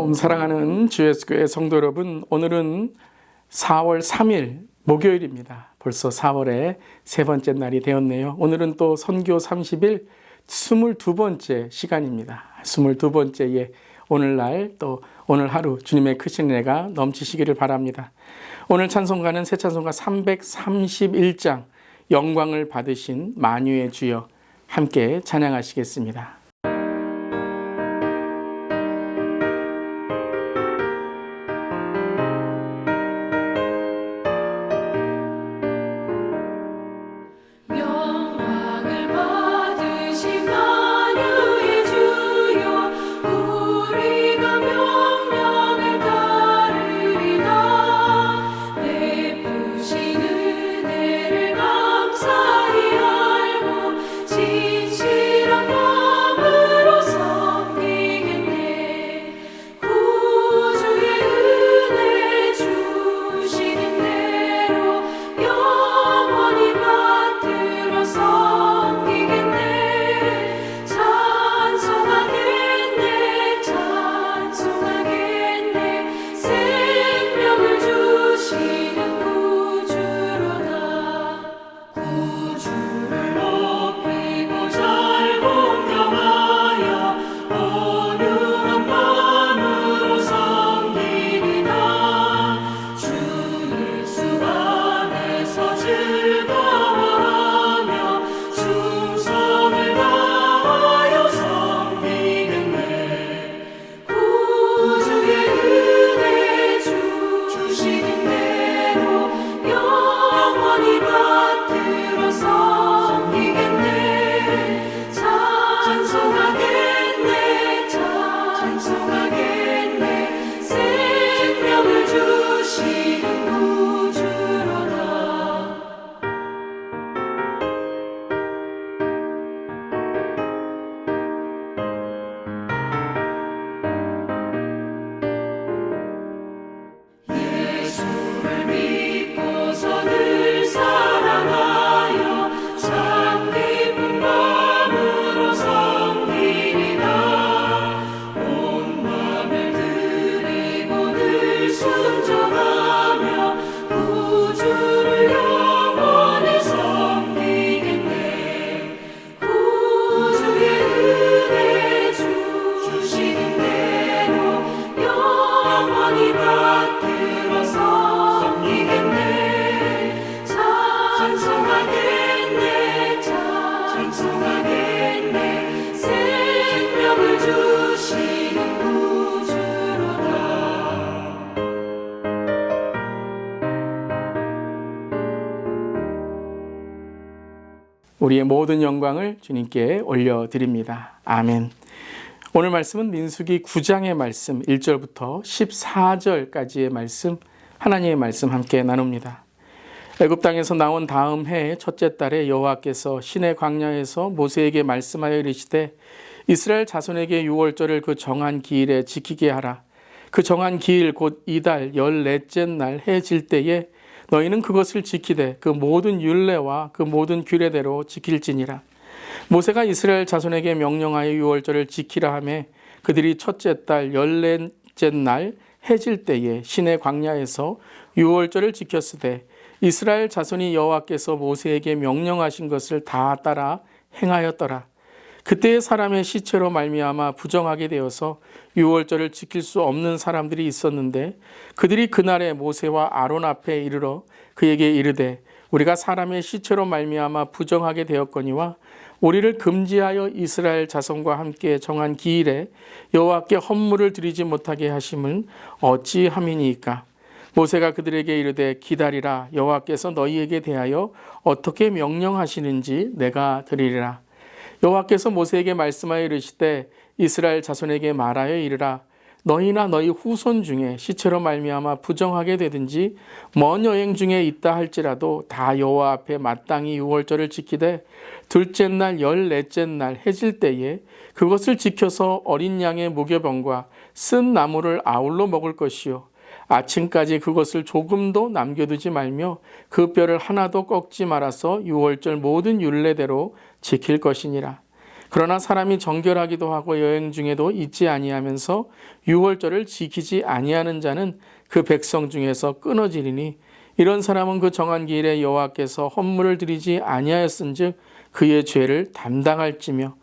샬롬 사랑하는 주 예수교회 성도 여러분, 오늘은 4월 3일 목요일입니다. 벌써 4월의 세 번째 날이 되었네요. 오늘은 또 선교 30일 22번째 시간입니다. 22번째의 오늘날 또 오늘 하루 주님의 크신 은혜가 넘치시기를 바랍니다. 오늘 찬송가는 새 찬송가 331장 영광을 받으신 만유의 주여 함께 찬양하시겠습니다. 우리의 모든 영광을 주님께 올려드립니다. 아멘. 오늘 말씀은 민수기 9장의 말씀 1절부터 14절까지의 말씀, 하나님의 말씀 함께 나눕니다. 애굽 땅에서 나온 다음 해의 첫째 달에 여호와께서 시내 광야에서 모세에게 말씀하여 이르시되 이스라엘 자손에게 유월절을 그 정한 기일에 지키게 하라. 그 정한 기일 곧 이달 14째 날 해 질 때에 너희는 그것을 지키되 그 모든 율례와 그 모든 규례대로 지킬지니라. 모세가 이스라엘 자손에게 명령하여 유월절을 지키라 하매 그들이 첫째 달 14째 날 해 질 때에 시내 광야에서 유월절을 지켰으되 이스라엘 자손이 여호와께서 모세에게 명령하신 것을 다 따라 행하였더라. 그때의 사람의 시체로 말미암아 부정하게 되어서 유월절을 지킬 수 없는 사람들이 있었는데 그들이 그날에 모세와 아론 앞에 이르러 그에게 이르되 우리가 사람의 시체로 말미암아 부정하게 되었거니와 우리를 금지하여 이스라엘 자손과 함께 정한 기일에 여호와께 헌물을 드리지 못하게 하심은 어찌함이니이까. 모세가 그들에게 이르되 기다리라. 여호와께서 너희에게 대하여 어떻게 명령하시는지 내가 들으리라. 여호와께서 모세에게 말씀하여 이르시되 이스라엘 자손에게 말하여 이르라. 너희나 너희 후손 중에 시체로 말미암아 부정하게 되든지 먼 여행 중에 있다 할지라도 다 여호와 앞에 마땅히 유월절을 지키되 둘째 날 14째 날 해질 때에 그것을 지켜서 어린 양의 무교병과 쓴 나물을 아울러 먹을 것이요 아침까지 그것을 조금도 남겨두지 말며 그 뼈를 하나도 꺾지 말아서 유월절 모든 율례대로 지킬 것이니라. 그러나 사람이 정결하기도 하고 여행 중에도 잊지 아니하면서 유월절을 지키지 아니하는 자는 그 백성 중에서 끊어지리니 이런 사람은 그 정한 기일에 여호와께서 헌물을 드리지 아니하였은즉 그의 죄를 담당할지며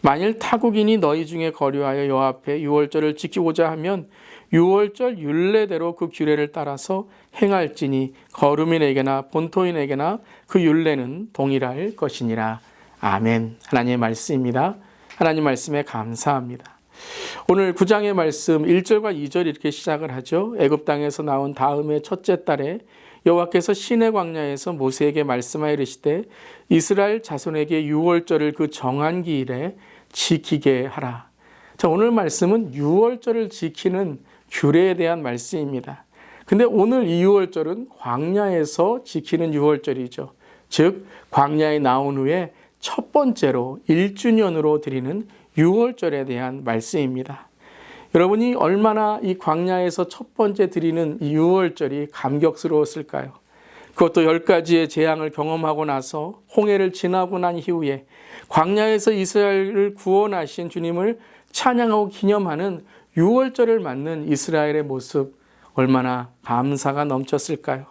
만일 타국인이 너희 중에 거류하여 여호와 앞에 유월절을 지키고자 하면 유월절 율례대로 그 규례를 따라서 행할지니 거류민에게나 본토인에게나 그 율례는 동일할 것이니라. 아멘. 하나님의 말씀입니다. 하나님 말씀에 감사합니다. 오늘 9장의 말씀 1절과 2절 이렇게 시작을 하죠. 애굽 땅에서 나온 다음의 첫째 달에 여호와께서 시내 광야에서 모세에게 말씀하여 이르시되 이스라엘 자손에게 유월절을 그 정한 기일에 지키게 하라. 자, 오늘 말씀은 유월절을 지키는 규례에 대한 말씀입니다. 근데 오늘 이 유월절은 광야에서 지키는 유월절이죠. 즉 광야에 나온 후에 첫 번째로 1주년으로 드리는 유월절에 대한 말씀입니다. 여러분이 얼마나 이 광야에서 첫 번째 드리는 이 유월절이 감격스러웠을까요? 그것도 10가지의 재앙을 경험하고 나서 홍해를 지나고 난 이후에 광야에서 이스라엘을 구원하신 주님을 찬양하고 기념하는 유월절을 맞는 이스라엘의 모습, 얼마나 감사가 넘쳤을까요?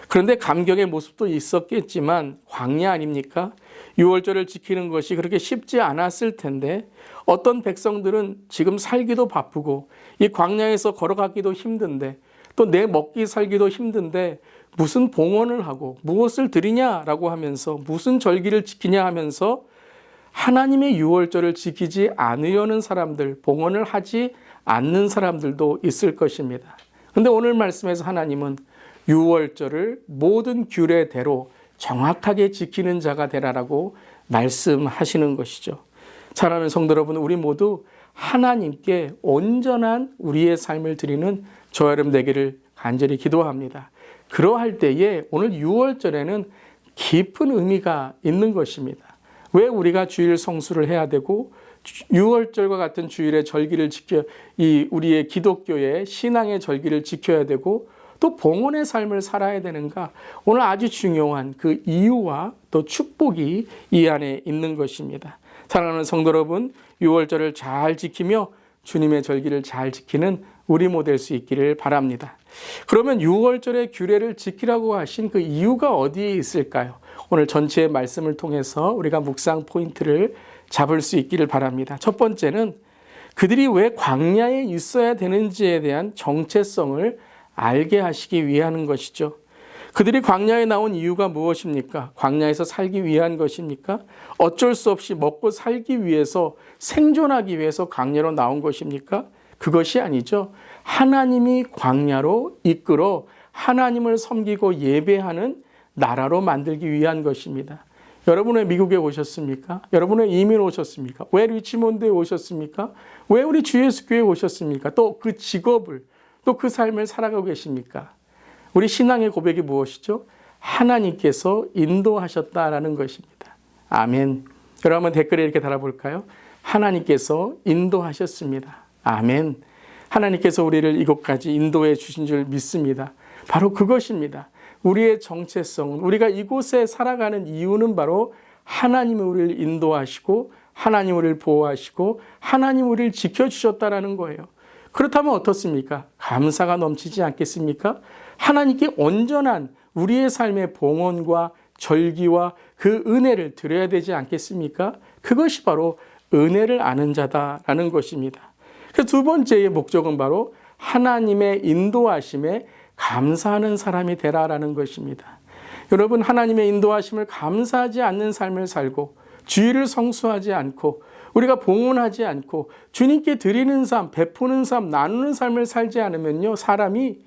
그런데 감격의 모습도 있었겠지만 광야 아닙니까? 유월절을 지키는 것이 그렇게 쉽지 않았을 텐데 어떤 백성들은 지금 살기도 바쁘고 이 광야에서 걸어가기도 힘든데 또 내 먹기 살기도 힘든데 무슨 봉헌을 하고 무엇을 드리냐라고 하면서 무슨 절기를 지키냐 하면서 하나님의 유월절을 지키지 않으려는 사람들, 봉헌을 하지 않는 사람들도 있을 것입니다. 그런데 오늘 말씀에서 하나님은 유월절을 모든 규례대로 정확하게 지키는 자가 되라라고 말씀하시는 것이죠. 사랑하는 성도 여러분, 우리 모두 하나님께 온전한 우리의 삶을 드리는 저와 여러분 되기를 간절히 기도합니다. 그러할 때에 오늘 유월절에는 깊은 의미가 있는 것입니다. 왜 우리가 주일 성수를 해야 되고 유월절과 같은 주일의 절기를 지켜 우리의 기독교의 신앙의 절기를 지켜야 되고 또 봉헌의 삶을 살아야 되는가? 오늘 아주 중요한 그 이유와 또 축복이 이 안에 있는 것입니다. 사랑하는 성도 여러분, 유월절을 잘 지키며 주님의 절기를 잘 지키는 우리 모두 될 수 있기를 바랍니다. 그러면 유월절의 규례를 지키라고 하신 그 이유가 어디에 있을까요? 오늘 전체의 말씀을 통해서 우리가 묵상 포인트를 잡을 수 있기를 바랍니다. 첫 번째는 그들이 왜 광야에 있어야 되는지에 대한 정체성을 알게 하시기 위한 것이죠. 그들이 광야에 나온 이유가 무엇입니까? 광야에서 살기 위한 것입니까? 어쩔 수 없이 먹고 살기 위해서 생존하기 위해서 광야로 나온 것입니까? 그것이 아니죠. 하나님이 광야로 이끌어 하나님을 섬기고 예배하는 나라로 만들기 위한 것입니다. 여러분 왜 미국에 오셨습니까? 여러분 왜 이민 오셨습니까? 왜 리치몬드에 오셨습니까? 왜 우리 주 예수 교회에 오셨습니까? 또 그 직업을 또 그 삶을 살아가고 계십니까? 우리 신앙의 고백이 무엇이죠? 하나님께서 인도하셨다라는 것입니다. 아멘. 여러분 댓글에 이렇게 달아볼까요? 하나님께서 인도하셨습니다. 아멘. 하나님께서 우리를 이곳까지 인도해 주신 줄 믿습니다. 바로 그것입니다. 우리의 정체성, 우리가 이곳에 살아가는 이유는 바로 하나님이 우리를 인도하시고 하나님 우리를 보호하시고 하나님 우리를 지켜주셨다라는 거예요. 그렇다면 어떻습니까? 감사가 넘치지 않겠습니까? 하나님께 온전한 우리의 삶의 봉헌과 절기와 그 은혜를 드려야 되지 않겠습니까? 그것이 바로 은혜를 아는 자다라는 것입니다. 그 두 번째의 목적은 바로 하나님의 인도하심에 감사하는 사람이 되라라는 것입니다. 여러분, 하나님의 인도하심을 감사하지 않는 삶을 살고 주일을 성수하지 않고 우리가 봉헌하지 않고 주님께 드리는 삶, 베푸는 삶, 나누는 삶을 살지 않으면요, 사람이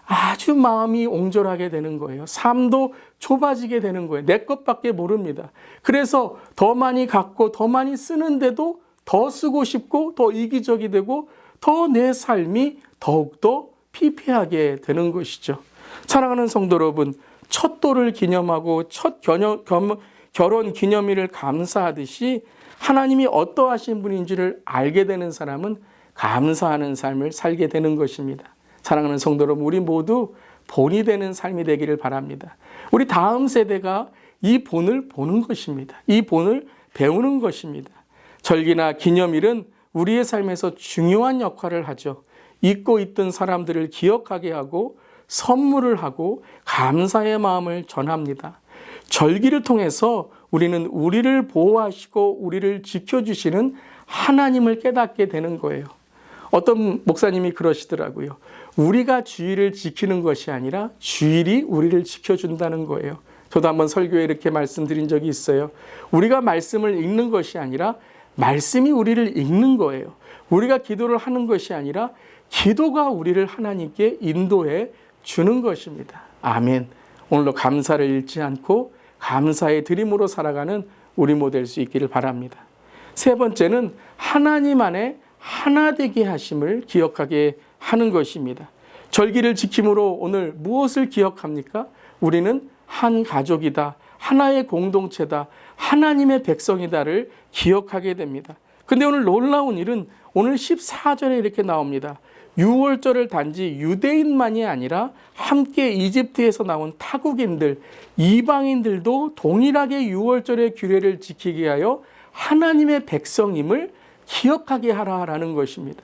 아주 마음이 옹졸하게 되는 거예요. 삶도 좁아지게 되는 거예요. 내 것밖에 모릅니다. 그래서 더 많이 갖고 더 많이 쓰는데도 더 쓰고 싶고 더 이기적이 되고 더 내 삶이 더욱더 피폐하게 되는 것이죠. 사랑하는 성도 여러분, 첫 돌을 기념하고 첫 결혼 기념일을 감사하듯이 하나님이 어떠하신 분인지를 알게 되는 사람은 감사하는 삶을 살게 되는 것입니다. 사랑하는 성도 여러분, 우리 모두 본이 되는 삶이 되기를 바랍니다. 우리 다음 세대가 이 본을 보는 것입니다. 이 본을 배우는 것입니다. 절기나 기념일은 우리의 삶에서 중요한 역할을 하죠. 잊고 있던 사람들을 기억하게 하고 선물을 하고 감사의 마음을 전합니다. 절기를 통해서 우리는 우리를 보호하시고 우리를 지켜주시는 하나님을 깨닫게 되는 거예요. 어떤 목사님이 그러시더라고요. 우리가 주일을 지키는 것이 아니라 주일이 우리를 지켜준다는 거예요. 저도 한번 설교에 이렇게 말씀드린 적이 있어요. 우리가 말씀을 읽는 것이 아니라 말씀이 우리를 읽는 거예요. 우리가 기도를 하는 것이 아니라 기도가 우리를 하나님께 인도해 주는 것입니다. 아멘. 오늘도 감사를 잃지 않고 감사의 드림으로 살아가는 우리 모두 될 수 있기를 바랍니다. 세 번째는 하나님 안에 하나 되게 하심을 기억하게 하는 것입니다. 절기를 지킴으로 오늘 무엇을 기억합니까? 우리는 한 가족이다. 하나의 공동체다. 하나님의 백성이다를 기억하게 됩니다. 근데 오늘 놀라운 일은 오늘 14절에 이렇게 나옵니다. 유월절을 단지 유대인만이 아니라 함께 이집트에서 나온 타국인들, 이방인들도 동일하게 유월절의 규례를 지키게 하여 하나님의 백성임을 기억하게 하라라는 것입니다.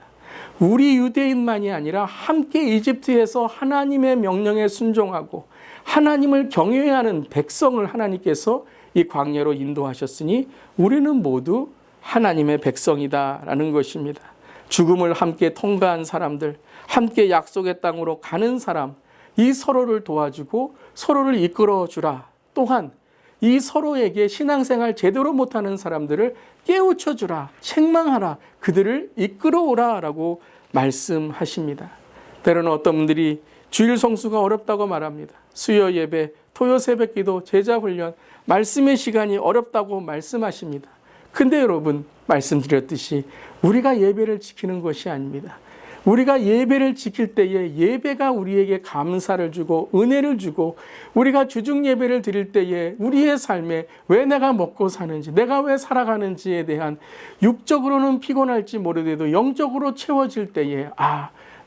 우리 유대인만이 아니라 함께 이집트에서 하나님의 명령에 순종하고 하나님을 경외하는 백성을 하나님께서 이 광야로 인도하셨으니 우리는 모두 하나님의 백성이다라는 것입니다. 죽음을 함께 통과한 사람들, 함께 약속의 땅으로 가는 사람, 이 서로를 도와주고 서로를 이끌어주라. 또한 이 서로에게 신앙생활 제대로 못하는 사람들을 깨우쳐주라, 책망하라, 그들을 이끌어오라 라고 말씀하십니다. 때로는 어떤 분들이 주일 성수가 어렵다고 말합니다. 수요 예배, 토요 새벽기도, 제자훈련, 말씀의 시간이 어렵다고 말씀하십니다. 근데 여러분, 말씀드렸듯이 우리가 예배를 지키는 것이 아닙니다. 우리가 예배를 지킬 때에 예배가 우리에게 감사를 주고 은혜를 주고 우리가 주중 예배를 드릴 때에 우리의 삶에 왜 내가 먹고 사는지, 내가 왜 살아가는지에 대한 육적으로는 피곤할지 모르더라도 영적으로 채워질 때에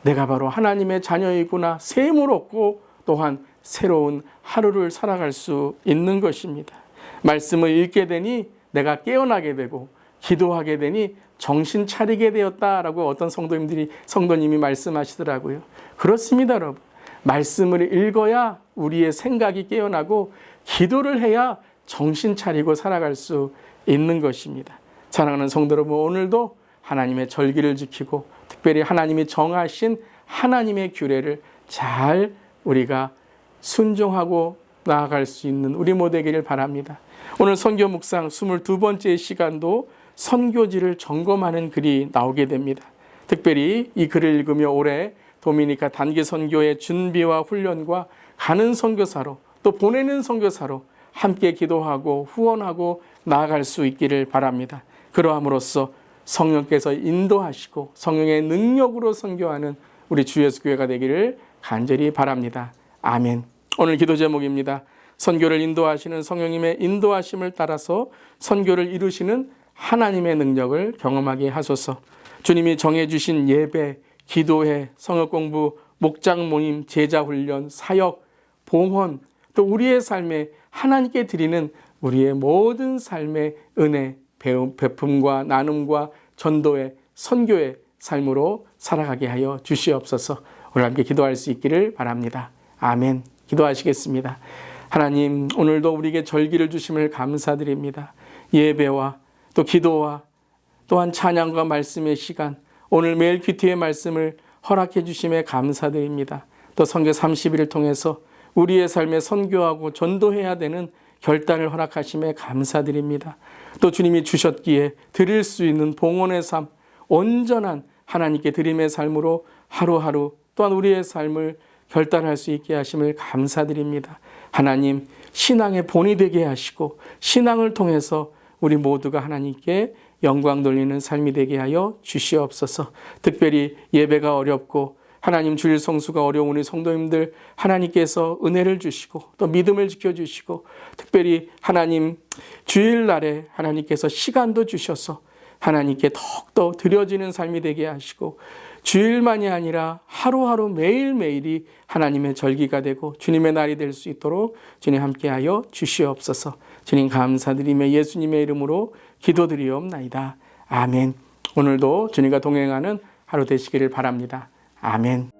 내가 바로 하나님의 자녀이구나 셈을 얻고 또한 새로운 하루를 살아갈 수 있는 것입니다. 말씀을 읽게 되니 내가 깨어나게 되고 기도하게 되니 정신 차리게 되었다라고 어떤 성도님이 말씀하시더라고요. 그렇습니다, 여러분. 말씀을 읽어야 우리의 생각이 깨어나고 기도를 해야 정신 차리고 살아갈 수 있는 것입니다. 사랑하는 성도 여러분, 오늘도 하나님의 절기를 지키고 특별히 하나님이 정하신 하나님의 규례를 잘 우리가 순종하고 나아갈 수 있는 우리 모두 되기를 바랍니다. 오늘 선교 묵상 22번째 시간도 선교지를 점검하는 글이 나오게 됩니다. 특별히 이 글을 읽으며 올해 도미니카 단기 선교의 준비와 훈련과 가는 선교사로 또 보내는 선교사로 함께 기도하고 후원하고 나아갈 수 있기를 바랍니다. 그러함으로써 성령께서 인도하시고 성령의 능력으로 선교하는 우리 주 예수 교회가 되기를 간절히 바랍니다. 아멘. 오늘 기도 제목입니다. 선교를 인도하시는 성령님의 인도하심을 따라서 선교를 이루시는 하나님의 능력을 경험하게 하소서. 주님이 정해주신 예배, 기도회, 성역공부, 목장 모임, 제자훈련, 사역, 봉헌, 또 우리의 삶에 하나님께 드리는 우리의 모든 삶의 은혜, 베품과 나눔과 전도의 선교의 삶으로 살아가게 하여 주시옵소서. 오늘 함께 기도할 수 있기를 바랍니다. 아멘. 기도하시겠습니다. 하나님, 오늘도 우리에게 절기를 주심을 감사드립니다. 예배와 또 기도와 또한 찬양과 말씀의 시간, 오늘 매일 큐티의 말씀을 허락해 주심에 감사드립니다. 또 선교 30일을 통해서 우리의 삶에 선교하고 전도해야 되는 결단을 허락하심에 감사드립니다. 또 주님이 주셨기에 드릴 수 있는 봉헌의 삶, 온전한 하나님께 드림의 삶으로 하루하루 또한 우리의 삶을 결단할 수 있게 하심을 감사드립니다. 하나님, 신앙의 본이 되게 하시고 신앙을 통해서 우리 모두가 하나님께 영광 돌리는 삶이 되게 하여 주시옵소서. 특별히 예배가 어렵고 하나님 주일 성수가 어려운 우리 성도님들 하나님께서 은혜를 주시고 또 믿음을 지켜주시고 특별히 하나님 주일날에 하나님께서 시간도 주셔서 하나님께 더욱더 드려지는 삶이 되게 하시고 주일만이 아니라 하루하루 매일매일이 하나님의 절기가 되고 주님의 날이 될 수 있도록 주님 함께하여 주시옵소서. 주님 감사드리며 예수님의 이름으로 기도드리옵나이다. 아멘. 오늘도 주님과 동행하는 하루 되시기를 바랍니다. 아멘.